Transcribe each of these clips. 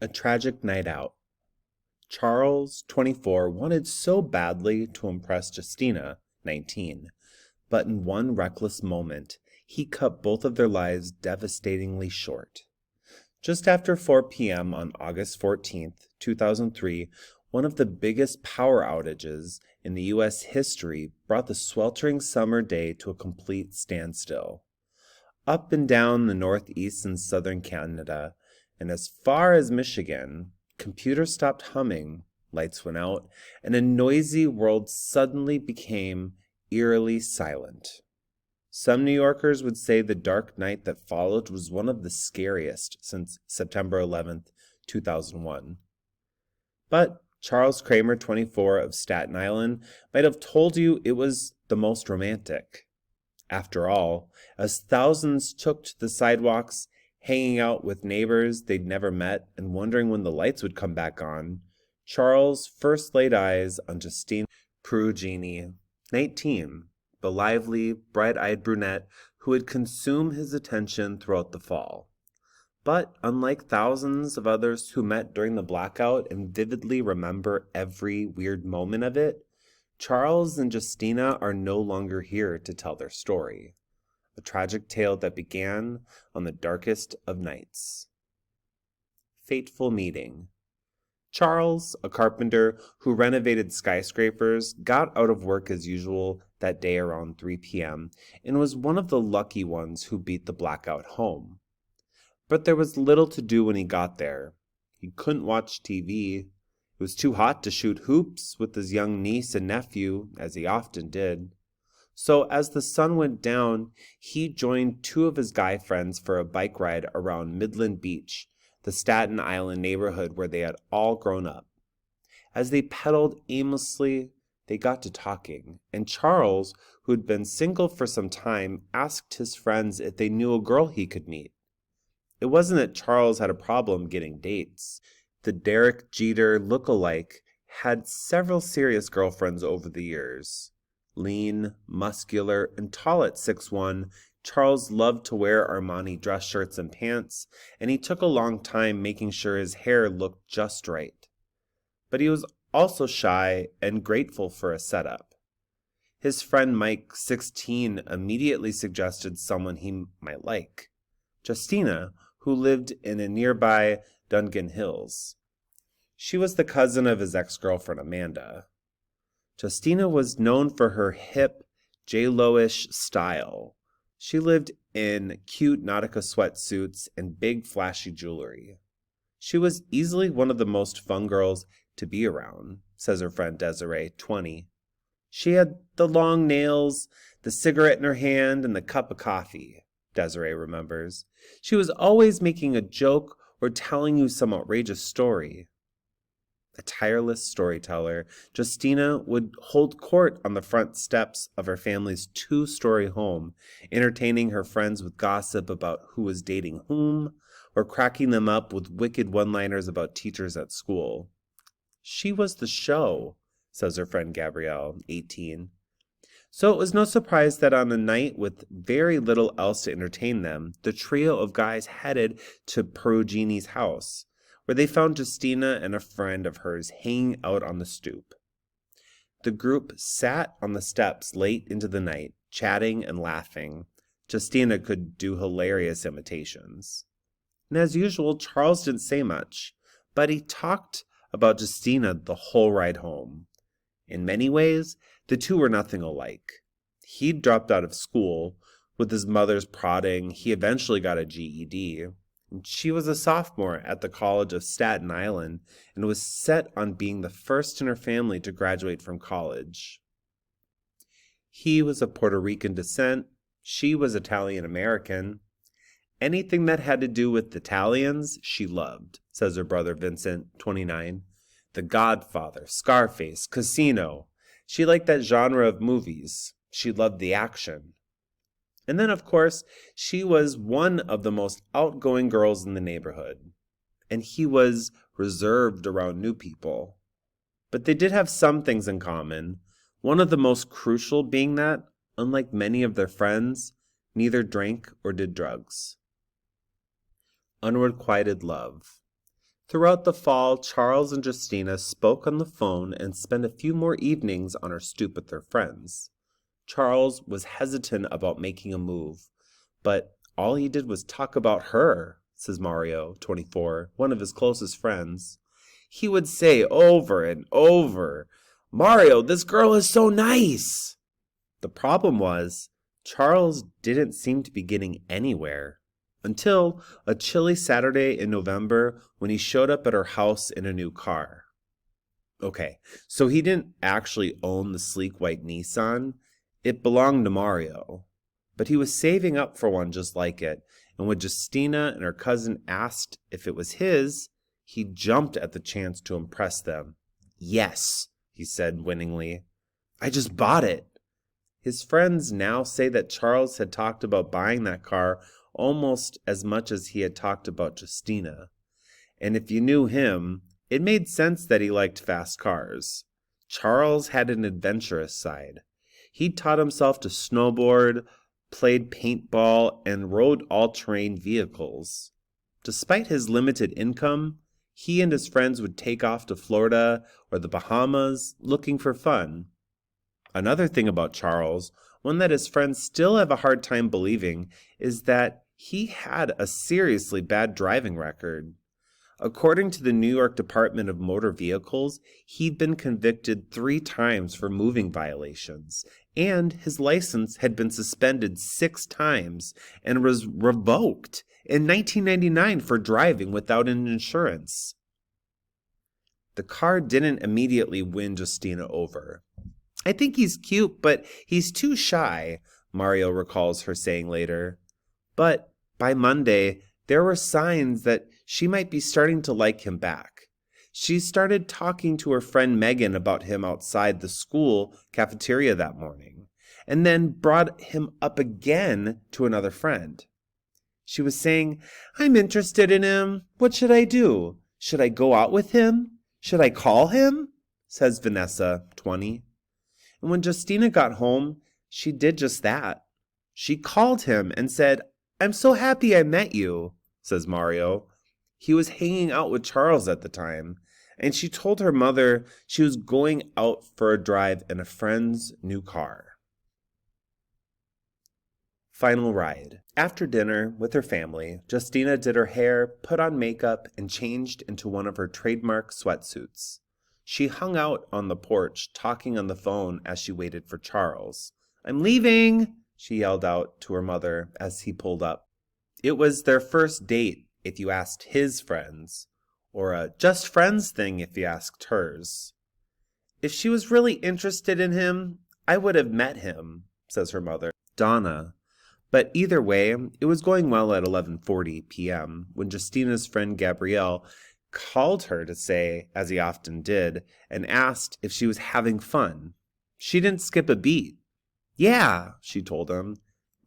A tragic night out. Charles, 24, wanted so badly to impress Justina, 19, but in one reckless moment, he cut both of their lives devastatingly short. Just after 4 p.m. on August 14th, 2003, one of the biggest power outages in the U.S. history brought the sweltering summer day to a complete standstill. Up and down the northeast and southern Canada, and as far as Michigan, computers stopped humming, lights went out, and a noisy world suddenly became eerily silent. Some New Yorkers would say the dark night that followed was one of the scariest since September 11th, 2001. But Charles Kramer, 24, of Staten Island, might have told you it was the most romantic. After all, as thousands took to the sidewalks, hanging out with neighbors they'd never met and wondering when the lights would come back on, Charles first laid eyes on Justine Perugini, 19, the lively, bright-eyed brunette who would consume his attention throughout the fall. But unlike thousands of others who met during the blackout and vividly remember every weird moment of it, Charles and Justina are no longer here to tell their story. A tragic tale that began on the darkest of nights. Fateful meeting. Charles, a carpenter who renovated skyscrapers, got out of work as usual that day around 3 p.m. and was one of the lucky ones who beat the blackout home. But there was little to do when he got there. He couldn't watch TV. It was too hot to shoot hoops with his young niece and nephew, as he often did. So as the sun went down, he joined two of his guy friends for a bike ride around Midland Beach, the Staten Island neighborhood where they had all grown up. As they pedaled aimlessly, they got to talking, and Charles, who had been single for some time, asked his friends if they knew a girl he could meet. It wasn't that Charles had a problem getting dates. The Derek Jeter look-alike had several serious girlfriends over the years. Lean, muscular, and tall at 6'1", Charles loved to wear Armani dress shirts and pants, and he took a long time making sure his hair looked just right. But he was also shy and grateful for a setup. His friend Mike, 16, immediately suggested someone he might like. Justina, who lived in a nearby Dungan Hills. She was the cousin of his ex-girlfriend Amanda. Justina was known for her hip, J-Lo-ish style. She lived in cute Nautica sweatsuits and big flashy jewelry. She was easily one of the most fun girls to be around, says her friend Desiree, 20. She had the long nails, the cigarette in her hand, and the cup of coffee, Desiree remembers. She was always making a joke or telling you some outrageous story. A tireless storyteller, Justina would hold court on the front steps of her family's 2-story home, entertaining her friends with gossip about who was dating whom, or cracking them up with wicked one-liners about teachers at school. She was the show, says her friend Gabrielle, 18. So it was no surprise that on a night with very little else to entertain them, the trio of guys headed to Perugini's house, where they found Justina and a friend of hers hanging out on the stoop. The group sat on the steps late into the night, chatting and laughing. Justina could do hilarious imitations. And as usual, Charles didn't say much, but he talked about Justina the whole ride home. In many ways, the two were nothing alike. He'd dropped out of school. With his mother's prodding, he eventually got a GED. She was a sophomore at the College of Staten Island and was set on being the first in her family to graduate from college. He was of Puerto Rican descent. She was Italian-American. Anything that had to do with Italians, she loved, says her brother Vincent, 29. The Godfather, Scarface, Casino. She liked that genre of movies. She loved the action. And then, of course, she was one of the most outgoing girls in the neighborhood. And he was reserved around new people. But they did have some things in common. One of the most crucial being that, unlike many of their friends, neither drank or did drugs. Unrequited Love. Throughout the fall, Charles and Justina spoke on the phone and spent a few more evenings on her stoop with their friends. Charles was hesitant about making a move, but all he did was talk about her, says Mario, 24, one of his closest friends. He would say over and over, "Mario, this girl is so nice." The problem was, Charles didn't seem to be getting anywhere. Until a chilly Saturday in November when he showed up at her house in a new car. Okay, so he didn't actually own the sleek white Nissan. It belonged to Mario. But he was saving up for one just like it, and when Justina and her cousin asked if it was his, he jumped at the chance to impress them. "Yes," he said winningly. "I just bought it." His friends now say that Charles had talked about buying that car almost as much as he had talked about Justina. And if you knew him, it made sense that he liked fast cars. Charles had an adventurous side. He taught himself to snowboard, played paintball, and rode all-terrain vehicles. Despite his limited income, he and his friends would take off to Florida or the Bahamas looking for fun. Another thing about Charles, one that his friends still have a hard time believing, is that he had a seriously bad driving record. According to the New York Department of Motor Vehicles, he'd been convicted 3 times for moving violations, and his license had been suspended 6 times and was revoked in 1999 for driving without an insurance. The car didn't immediately win Justina over. "I think he's cute, but he's too shy," Mario recalls her saying later. But by Monday, there were signs that she might be starting to like him back. She started talking to her friend Megan about him outside the school cafeteria that morning, and then brought him up again to another friend. She was saying, "I'm interested in him. What should I do? Should I go out with him? Should I call him?" says Vanessa, 20. And when Justina got home, she did just that. She called him and said, "I'm so happy I met you," says Mario. He was hanging out with Charles at the time, and she told her mother she was going out for a drive in a friend's new car. Final ride. After dinner with her family, Justina did her hair, put on makeup, and changed into one of her trademark sweatsuits. She hung out on the porch, talking on the phone as she waited for Charles. "I'm leaving," she yelled out to her mother as he pulled up. It was their first date if you asked his friends, or a just friends thing if you asked hers. "If she was really interested in him, I would have met him," says her mother, Donna. But either way, it was going well at 11:40 p.m. when Justina's friend Gabrielle called her to say, as he often did, and asked if she was having fun. She didn't skip a beat. "Yeah," she told him,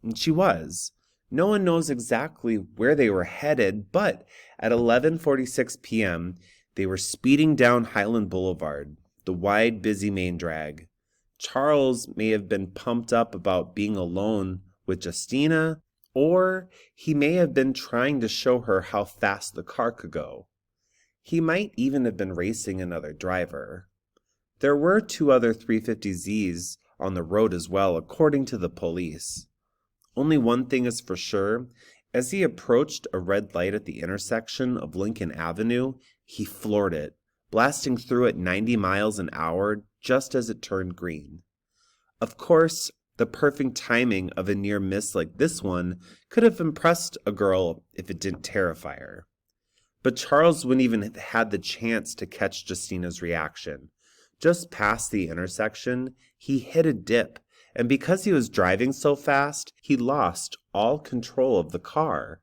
and she was. No one knows exactly where they were headed, but at 11:46 p.m., they were speeding down Highland Boulevard, the wide, busy main drag. Charles may have been pumped up about being alone with Justina, or he may have been trying to show her how fast the car could go. He might even have been racing another driver. There were 2 other 350Zs on the road as well, according to the police. Only one thing is for sure. As he approached a red light at the intersection of Lincoln Avenue, he floored it, blasting through at 90 miles an hour just as it turned green. Of course, the perfect timing of a near miss like this one could have impressed a girl if it didn't terrify her. But Charles wouldn't even have had the chance to catch Justina's reaction. Just past the intersection, he hit a dip, and because he was driving so fast, he lost all control of the car.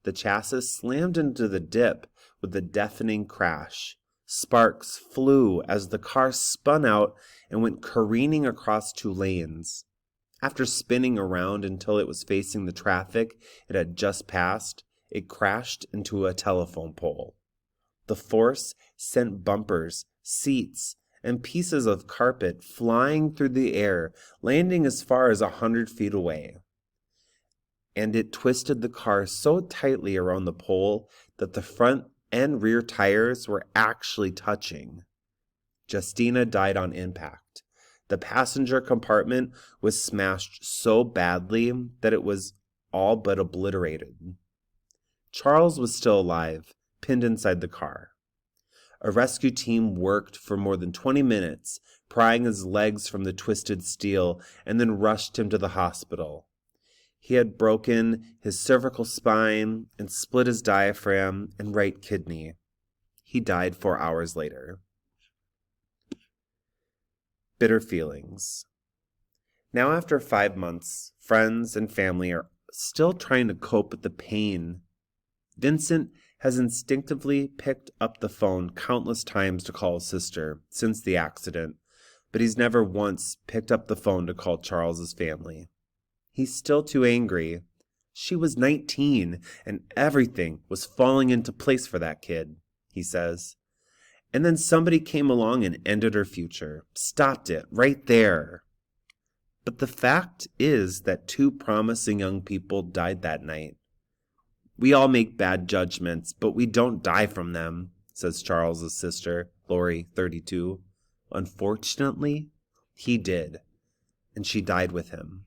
The chassis slammed into the dip with a deafening crash. Sparks flew as the car spun out and went careening across 2 lanes. After spinning around until it was facing the traffic it had just passed, it crashed into a telephone pole. The force sent bumpers, seats, and pieces of carpet flying through the air, landing as far as 100 feet away. And it twisted the car so tightly around the pole that the front and rear tires were actually touching. Justina died on impact. The passenger compartment was smashed so badly that it was all but obliterated. Charles was still alive, pinned inside the car. A rescue team worked for more than 20 minutes, prying his legs from the twisted steel, and then rushed him to the hospital. He had broken his cervical spine and split his diaphragm and right kidney. He died 4 hours later. Bitter feelings. Now, after 5 months, friends and family are still trying to cope with the pain. Vincent has instinctively picked up the phone countless times to call his sister since the accident, but he's never once picked up the phone to call Charles's family. He's still too angry. She was 19, and everything was falling into place for that kid, he says. And then somebody came along and ended her future, stopped it right there. But the fact is that 2 promising young people died that night. We all make bad judgments, but we don't die from them, says Charles's sister, Lori, 32. Unfortunately, he did, and she died with him.